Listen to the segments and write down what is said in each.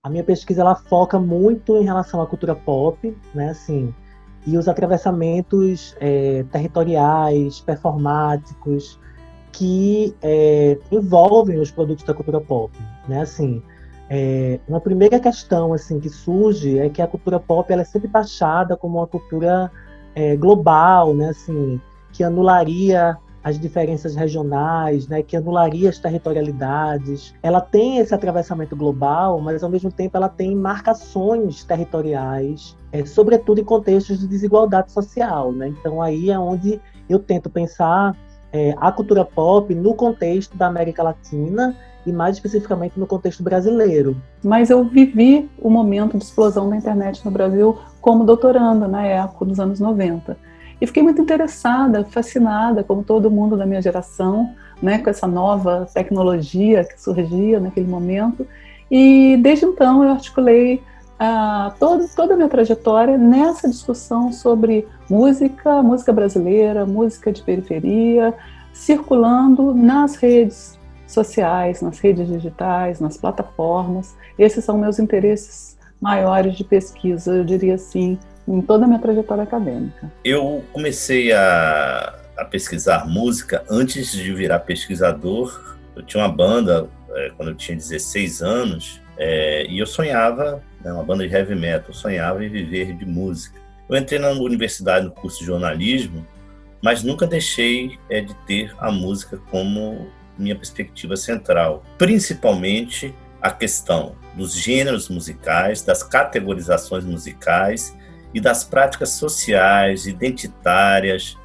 A minha pesquisa ela foca muito em relação à cultura pop, né, assim, e os atravessamentos territoriais, performáticos, que envolvem os produtos da cultura pop, né, assim. Uma primeira questão assim que surge é que a cultura pop ela é sempre taxada como uma cultura global, né, assim, que anularia as diferenças regionais, né, que anularia as territorialidades. Ela tem esse atravessamento global, mas ao mesmo tempo ela tem marcações territoriais, sobretudo em contextos de desigualdade social, né? Então aí é onde eu tento pensar a cultura pop no contexto da América Latina e mais especificamente no contexto brasileiro. Mas eu vivi o momento de explosão da internet no Brasil como doutoranda na época dos anos 90. E fiquei muito interessada, fascinada, como todo mundo da minha geração, né, com essa nova tecnologia que surgia naquele momento. E desde então eu articulei toda a minha trajetória nessa discussão sobre música brasileira, música de periferia, circulando nas redes sociais, nas redes digitais, nas plataformas. Esses são meus interesses maiores de pesquisa, eu diria assim, em toda a minha trajetória acadêmica. Eu comecei a pesquisar música antes de virar pesquisador. Eu tinha uma banda quando eu tinha 16 anos e eu sonhava, uma banda de heavy metal, eu sonhava em viver de música. Eu entrei na universidade no curso de jornalismo, mas nunca deixei de ter a música como minha perspectiva central, principalmente a questão dos gêneros musicais, das categorizações musicais e das práticas sociais, identitárias,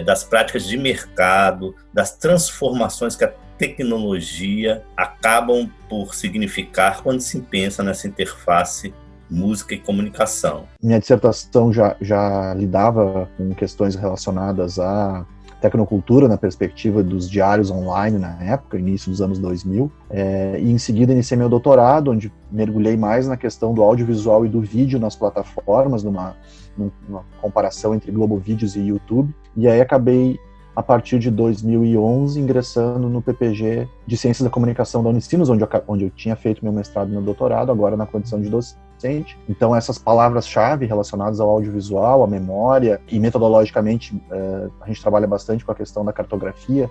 das práticas de mercado, das transformações que a tecnologia acabam por significar quando se pensa nessa interface música e comunicação. Minha dissertação já lidava com questões relacionadas à tecnocultura na perspectiva dos diários online na época, início dos anos 2000, e em seguida iniciei meu doutorado, onde mergulhei mais na questão do audiovisual e do vídeo nas plataformas, numa comparação entre Globo Vídeos e YouTube, e aí acabei, a partir de 2011, ingressando no PPG de Ciências da Comunicação da Unicinos, onde eu tinha feito meu mestrado e meu doutorado, agora na condição de docente. Então, essas palavras-chave relacionadas ao audiovisual, à memória, e metodologicamente a gente trabalha bastante com a questão da cartografia,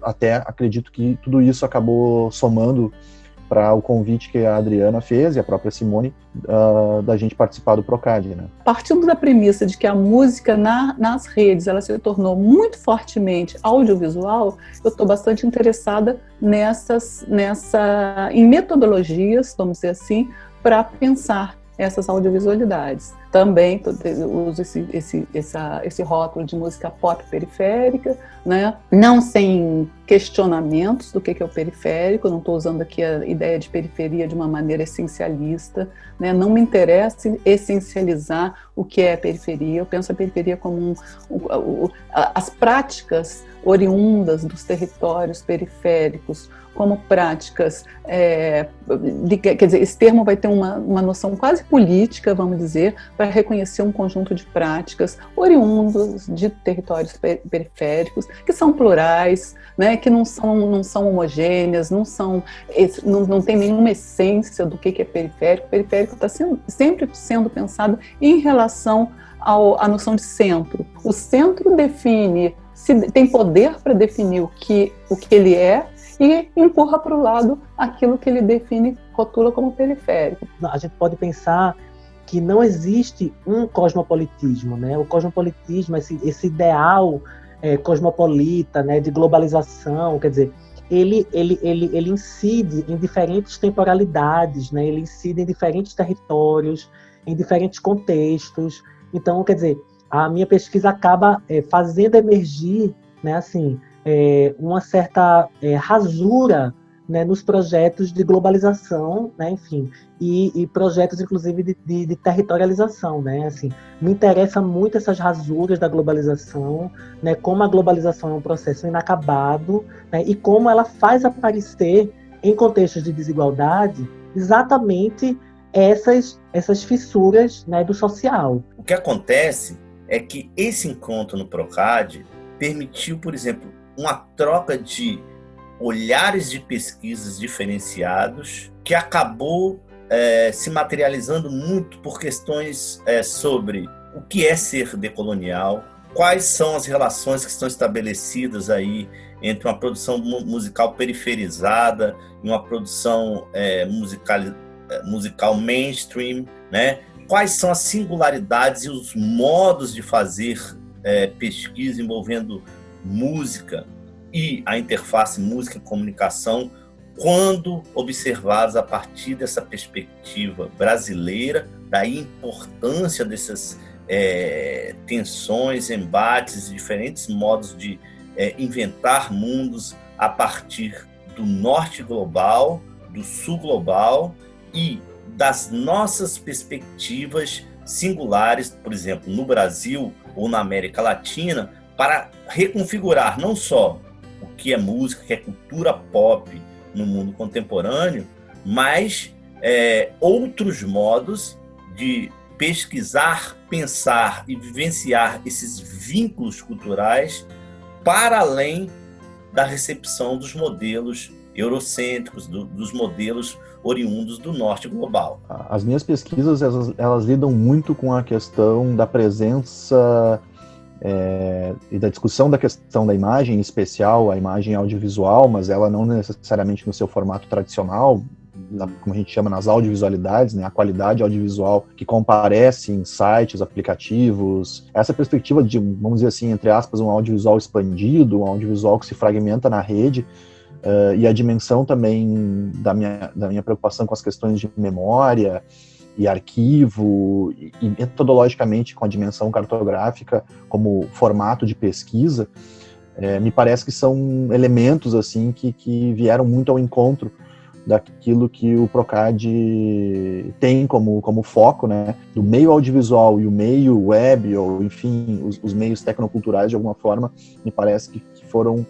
até acredito que tudo isso acabou somando para o convite que a Adriana fez e a própria Simone da gente participar do PROCAD, né? Partindo da premissa de que a música nas redes ela se tornou muito fortemente audiovisual, eu estou bastante interessada em metodologias, vamos dizer assim, para pensar essas audiovisualidades. Também uso esse rótulo de música pop periférica, né? Não sem questionamentos do que é o periférico, não estou usando aqui a ideia de periferia de uma maneira essencialista, né? Não me interessa essencializar o que é a periferia, eu penso a periferia como as práticas oriundas dos territórios periféricos, como práticas, quer dizer, esse termo vai ter uma noção quase política, vamos dizer, para reconhecer um conjunto de práticas oriundas de territórios periféricos, que são plurais, né, que não são homogêneas, não tem nenhuma essência do que é periférico. O periférico está sempre sendo pensado em relação à noção de centro. O centro tem poder para definir o que ele é, e empurra para o lado aquilo que ele define, rotula como periférico. A gente pode pensar que não existe um cosmopolitismo, né? O cosmopolitismo, esse ideal cosmopolita, né, de globalização, quer dizer, ele incide em diferentes temporalidades, né? Ele incide em diferentes territórios, em diferentes contextos. Então, quer dizer, a minha pesquisa acaba fazendo emergir, né, assim, uma certa rasura, né, nos projetos de globalização, né, enfim, e projetos, inclusive, de territorialização, né, assim, me interessa muito essas rasuras da globalização, né, como a globalização é um processo inacabado, né, e como ela faz aparecer, em contextos de desigualdade, exatamente essas fissuras, né, do social. O que acontece é que esse encontro no PROCAD permitiu, por exemplo, uma troca de olhares de pesquisas diferenciados que acabou se materializando muito por questões sobre o que é ser decolonial, quais são as relações que estão estabelecidas aí entre uma produção musical periferizada e uma produção musical mainstream, né? Quais são as singularidades e os modos de fazer pesquisa envolvendo música e a interface música e comunicação, quando observados a partir dessa perspectiva brasileira, da importância dessas tensões, embates e diferentes modos de inventar mundos a partir do norte global, do sul global e das nossas perspectivas singulares, por exemplo, no Brasil ou na América Latina, para reconfigurar não só o que é música, que é cultura pop no mundo contemporâneo, mas outros modos de pesquisar, pensar e vivenciar esses vínculos culturais para além da recepção dos modelos eurocêntricos, dos modelos oriundos do norte global. As minhas pesquisas, elas lidam muito com a questão da presença e da discussão da questão da imagem, em especial a imagem audiovisual, mas ela não necessariamente no seu formato tradicional, como a gente chama nas audiovisualidades, né, a qualidade audiovisual que comparece em sites, aplicativos, essa perspectiva de, vamos dizer assim, entre aspas, um audiovisual expandido, um audiovisual que se fragmenta na rede, e a dimensão também da minha preocupação com as questões de memória e arquivo, e metodologicamente com a dimensão cartográfica como formato de pesquisa, me parece que são elementos assim que vieram muito ao encontro daquilo que o PROCAD tem como foco, né, do meio audiovisual e o meio web, ou enfim, os meios tecnoculturais, de alguma forma, me parece que foram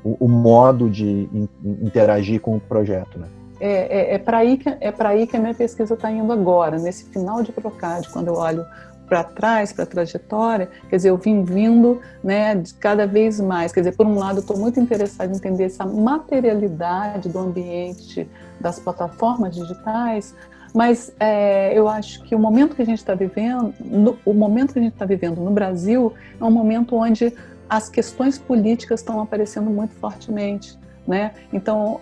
o modo de interagir com o projeto, né. É para aí que a minha pesquisa está indo agora, nesse final de PROCAD, quando eu olho para trás, para a trajetória, quer dizer, eu vim vindo, né, de cada vez mais, quer dizer, por um lado eu estou muito interessada em entender essa materialidade do ambiente das plataformas digitais, mas eu acho que o momento que a gente está vivendo, no Brasil, é um momento onde as questões políticas estão aparecendo muito fortemente, né? Então,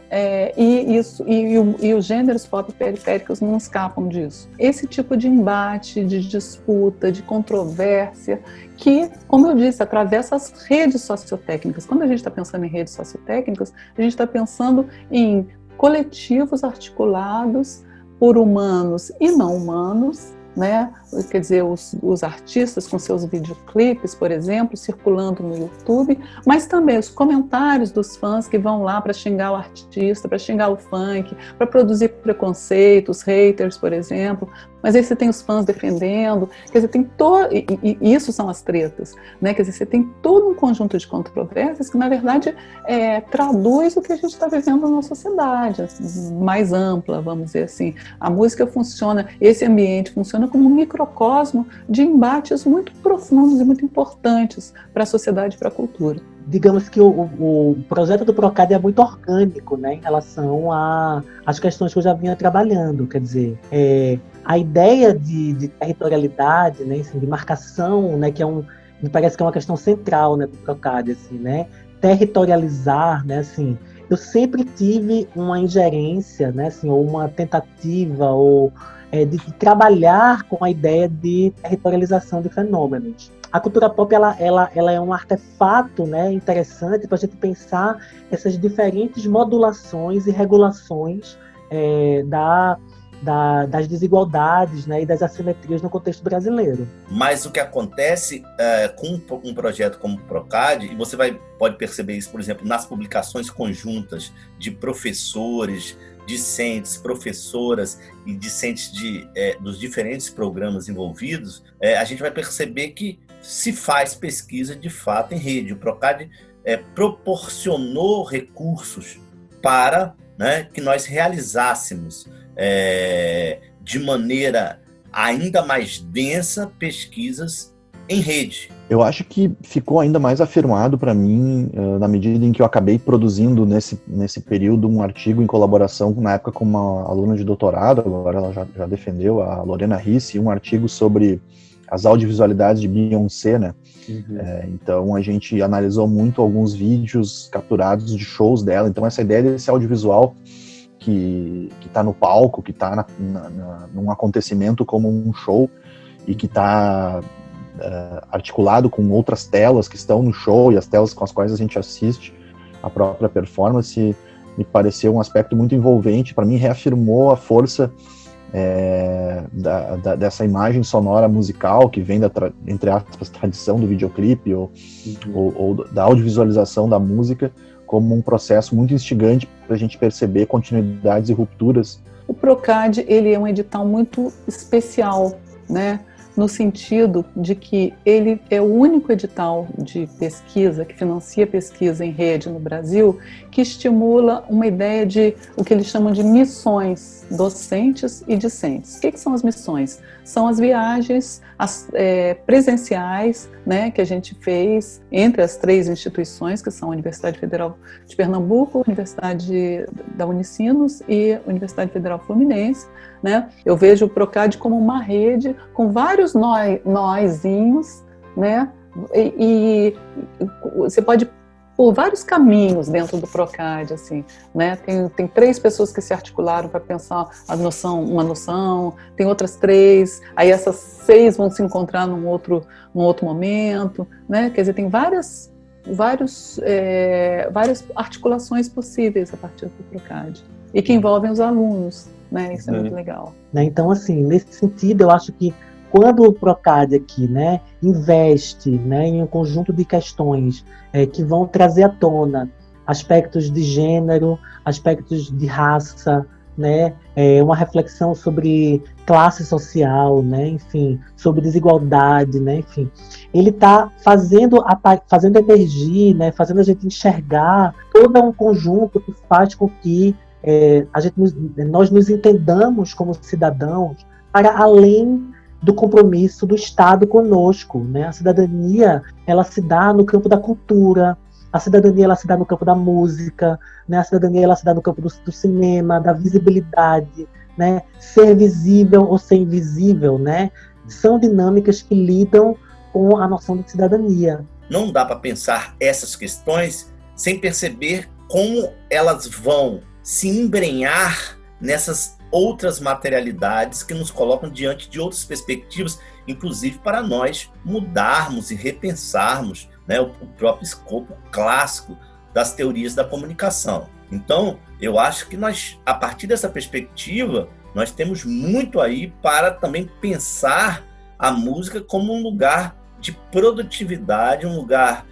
os gêneros pop periféricos não escapam disso. Esse tipo de embate, de disputa, de controvérsia, que, como eu disse, atravessa as redes sociotécnicas. Quando a gente está pensando em redes sociotécnicas, a gente está pensando em coletivos articulados por humanos e não humanos, né? Quer dizer, os artistas com seus videoclipes, por exemplo, circulando no YouTube, mas também os comentários dos fãs que vão lá para xingar o artista, para xingar o funk, para produzir preconceitos, haters, por exemplo. Mas aí você tem os fãs defendendo, quer dizer, tem e isso são as tretas, né? Quer dizer, você tem todo um conjunto de controvérsias que, na verdade, traduz o que a gente está vivendo na sociedade, mais ampla, vamos dizer assim. A música funciona, esse ambiente funciona como um microcosmo de embates muito profundos e muito importantes para a sociedade e para a cultura. Digamos que o projeto do PROCAD é muito orgânico, né, em relação às questões que eu já vinha trabalhando. Quer dizer, a ideia de territorialidade, né, assim, de marcação, né, me parece que é uma questão central, né, do PROCAD, assim, né, territorializar, né, assim, eu sempre tive uma ingerência, né, assim, ou uma tentativa, ou de trabalhar com a ideia de territorialização de fenômenos. A cultura pop ela é um artefato, né, interessante para a gente pensar essas diferentes modulações e regulações das desigualdades, né, e das assimetrias no contexto brasileiro. Mas o que acontece com um projeto como o PROCAD, e você pode perceber isso, por exemplo, nas publicações conjuntas de professores, discentes, professoras e discentes dos diferentes programas envolvidos, a gente vai perceber que se faz pesquisa de fato em rede. O PROCAD proporcionou recursos para, né, que nós realizássemos de maneira ainda mais densa pesquisas em rede. Eu acho que ficou ainda mais afirmado para mim na medida em que eu acabei produzindo nesse período um artigo em colaboração, na época, com uma aluna de doutorado, agora ela já defendeu, a Lorena Risse, um artigo sobre as audiovisualidades de Beyoncé, né? Uhum. Então a gente analisou muito alguns vídeos capturados de shows dela. Então essa ideia desse audiovisual que está no palco, que está num acontecimento como um show e que está articulado com outras telas que estão no show e as telas com as quais a gente assiste a própria performance, me pareceu um aspecto muito envolvente. Para mim, reafirmou a força dessa imagem sonora musical que vem entre aspas, tradição do videoclipe ou da audiovisualização da música, como um processo muito instigante para a gente perceber continuidades e rupturas. O Procad, ele é um edital muito especial, né? No sentido de que ele é o único edital de pesquisa que financia pesquisa em rede no Brasil que estimula uma ideia de o que eles chamam de missões docentes e discentes. O que são as missões? São as viagens presenciais, né, que a gente fez entre as 3 instituições, que são a Universidade Federal de Pernambuco, a Universidade da Unicinos e a Universidade Federal Fluminense, né? Eu vejo o Procad como uma rede com vários nóizinhos, né? E você pode por vários caminhos dentro do Procad, assim, né? Tem 3 pessoas que se articularam para pensar uma noção, tem outras 3, aí essas 6 vão se encontrar num outro momento, né? Quer dizer, tem várias articulações possíveis a partir do Procad e que envolvem os alunos, né? Isso é muito legal. Então, assim, nesse sentido, eu acho que quando o Procad aqui, né, investe, né, em um conjunto de questões que vão trazer à tona aspectos de gênero, aspectos de raça, né, uma reflexão sobre classe social, né, enfim, sobre desigualdade, né, enfim, ele está fazendo emergir, né, fazendo a gente enxergar todo um conjunto que faz com que nós nos entendamos como cidadãos para além do compromisso do Estado conosco, né? A cidadania, ela se dá no campo da cultura, a cidadania, ela se dá no campo da música, né? A cidadania, ela se dá no campo do cinema, da visibilidade, né? Ser visível ou ser invisível, né? São dinâmicas que lidam com a noção de cidadania. Não dá para pensar essas questões sem perceber como elas vão se embrenhar nessas outras materialidades que nos colocam diante de outras perspectivas, inclusive para nós mudarmos e repensarmos, né, o próprio escopo clássico das teorias da comunicação. Então, eu acho que nós, a partir dessa perspectiva, nós temos muito aí para também pensar a música como um lugar de produtividade, um lugar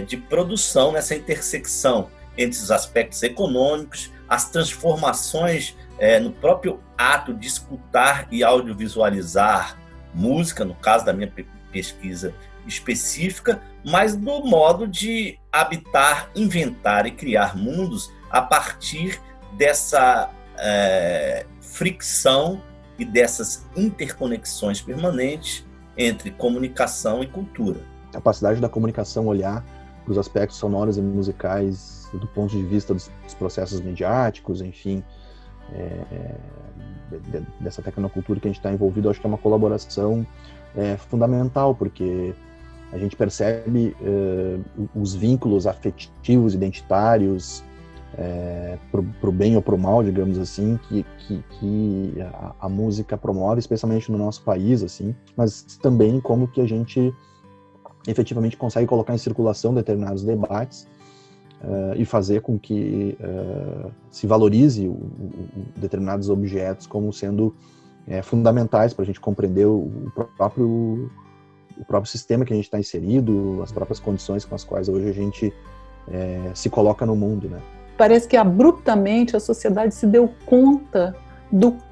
de produção nessa intersecção entre os aspectos econômicos, as transformações no próprio ato de escutar e audiovisualizar música, no caso da minha pesquisa específica, mas do modo de habitar, inventar e criar mundos a partir dessa fricção e dessas interconexões permanentes entre comunicação e cultura. A capacidade da comunicação olhar para os aspectos sonoros e musicais do ponto de vista dos processos mediáticos, enfim, dessa tecnocultura que a gente está envolvido, acho que é uma colaboração fundamental, porque a gente percebe os vínculos afetivos, identitários, pro bem ou pro mal, digamos assim, que a música promove, especialmente no nosso país, assim, mas também como que a gente efetivamente consegue colocar em circulação determinados debates e fazer com que se valorize determinados objetos como sendo fundamentais para a gente compreender o próprio sistema que a gente está inserido, as próprias condições com as quais hoje a gente se coloca no mundo, né? Parece que abruptamente a sociedade se deu conta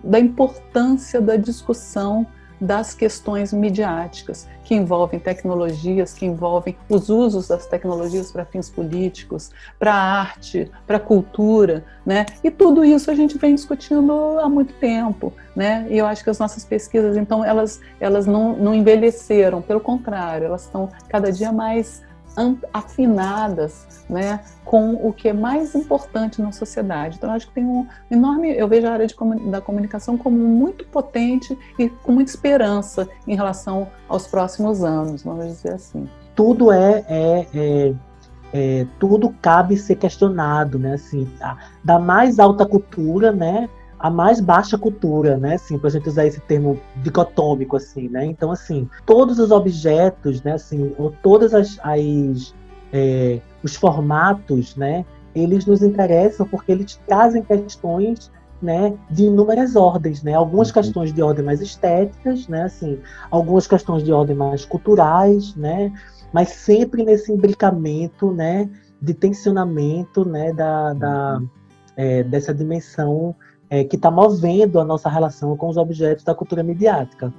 da importância da discussão das questões midiáticas, que envolvem tecnologias, que envolvem os usos das tecnologias para fins políticos, para a arte, para a cultura, né? E tudo isso a gente vem discutindo há muito tempo, né? E eu acho que as nossas pesquisas, então, elas não envelheceram, pelo contrário, elas estão cada dia mais afinadas, né, com o que é mais importante na sociedade. Então, eu acho que tem um enorme... Eu vejo a área da comunicação como muito potente e com muita esperança em relação aos próximos anos, vamos dizer assim. Tudo tudo cabe ser questionado, né, assim, da mais alta cultura, né, a mais baixa cultura, né, assim, para a gente usar esse termo dicotômico, assim, né, então, assim, todos os objetos, né, assim, ou todas os formatos, né, eles nos interessam porque eles trazem questões, né, de inúmeras ordens, né, algumas questões de ordem mais estéticas, né, assim, algumas questões de ordem mais culturais, né, mas sempre nesse imbricamento, né, de tensionamento, né, dessa dimensão que está movendo a nossa relação com os objetos da cultura midiática.